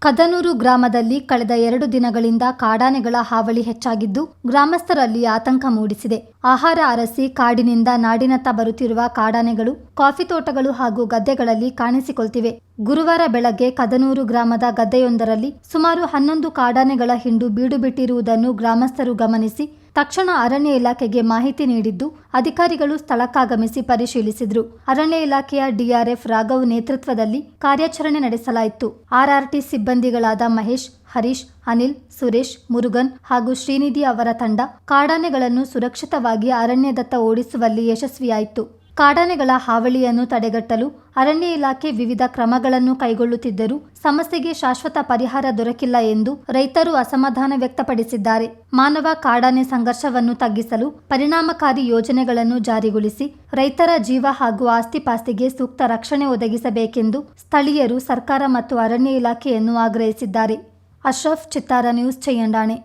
ಕದನೂರು ಗ್ರಾಮದಲ್ಲಿ ಕಳೆದ 2 ದಿನಗಳಿಂದ ಕಾಡಾನೆಗಳ ಹಾವಳಿ ಹೆಚ್ಚಾಗಿದ್ದು ಗ್ರಾಮಸ್ಥರಲ್ಲಿ ಆತಂಕ ಮೂಡಿಸಿದೆ. ಆಹಾರ ಅರಸಿ ಕಾಡಿನಿಂದ ನಾಡಿನತ್ತ ಬರುತ್ತಿರುವ ಕಾಡಾನೆಗಳು ಕಾಫಿ ತೋಟಗಳು ಹಾಗೂ ಗದ್ದೆಗಳಲ್ಲಿ ಕಾಣಿಸಿಕೊಳ್ತಿವೆ. ಗುರುವಾರ ಬೆಳಗ್ಗೆ ಕದನೂರು ಗ್ರಾಮದ ಗದ್ದೆಯೊಂದರಲ್ಲಿ ಸುಮಾರು 11 ಕಾಡಾನೆಗಳ ಹಿಂಡು ಬೀಡು ಬಿಟ್ಟಿರುವುದನ್ನು ಗ್ರಾಮಸ್ಥರು ಗಮನಿಸಿ ತಕ್ಷಣ ಅರಣ್ಯ ಇಲಾಖೆಗೆ ಮಾಹಿತಿ ನೀಡಿದ್ದು ಅಧಿಕಾರಿಗಳು ಸ್ಥಳಕ್ಕಾಗಮಿಸಿ ಪರಿಶೀಲಿಸಿದರು. ಅರಣ್ಯ ಇಲಾಖೆಯ ಡಿಆರ್ಎಫ್ ರಾಘವ್ ನೇತೃತ್ವದಲ್ಲಿ ಕಾರ್ಯಾಚರಣೆ ನಡೆಸಲಾಯಿತು. ಆರ್ಆರ್ಟಿ ಸಿಬ್ಬಂದಿಗಳಾದ ಮಹೇಶ್, ಹರೀಶ್, ಅನಿಲ್, ಸುರೇಶ್, ಮುರುಗನ್ ಹಾಗೂ ಶ್ರೀನಿಧಿ ಅವರ ತಂಡ ಕಾಡಾನೆಗಳನ್ನು ಸುರಕ್ಷಿತವಾಗಿ ಅರಣ್ಯದತ್ತ ಓಡಿಸುವಲ್ಲಿ ಯಶಸ್ವಿಯಾಯಿತು. ಕಾಡಾನೆಗಳ ಹಾವಳಿಯನ್ನು ತಡೆಗಟ್ಟಲು ಅರಣ್ಯ ಇಲಾಖೆ ವಿವಿಧ ಕ್ರಮಗಳನ್ನು ಕೈಗೊಳ್ಳುತ್ತಿದ್ದರೂ ಸಮಸ್ಯೆಗೆ ಶಾಶ್ವತ ಪರಿಹಾರ ದೊರಕಿಲ್ಲ ಎಂದು ರೈತರು ಅಸಮಾಧಾನ ವ್ಯಕ್ತಪಡಿಸಿದ್ದಾರೆ. ಮಾನವ ಕಾಡಾನೆ ಸಂಘರ್ಷವನ್ನು ತಗ್ಗಿಸಲು ಪರಿಣಾಮಕಾರಿ ಯೋಜನೆಗಳನ್ನು ಜಾರಿಗೊಳಿಸಿ ರೈತರ ಜೀವ ಹಾಗೂ ಆಸ್ತಿಪಾಸ್ತಿಗೆ ಸೂಕ್ತ ರಕ್ಷಣೆ ಒದಗಿಸಬೇಕೆಂದು ಸ್ಥಳೀಯರು ಸರ್ಕಾರ ಮತ್ತು ಅರಣ್ಯ ಇಲಾಖೆಯನ್ನು ಆಗ್ರಹಿಸಿದ್ದಾರೆ. ಅಶ್ರಫ್, ಚಿತ್ತಾರ ನ್ಯೂಸ್, ಚಯ್ಯಂಡಾಣೆ.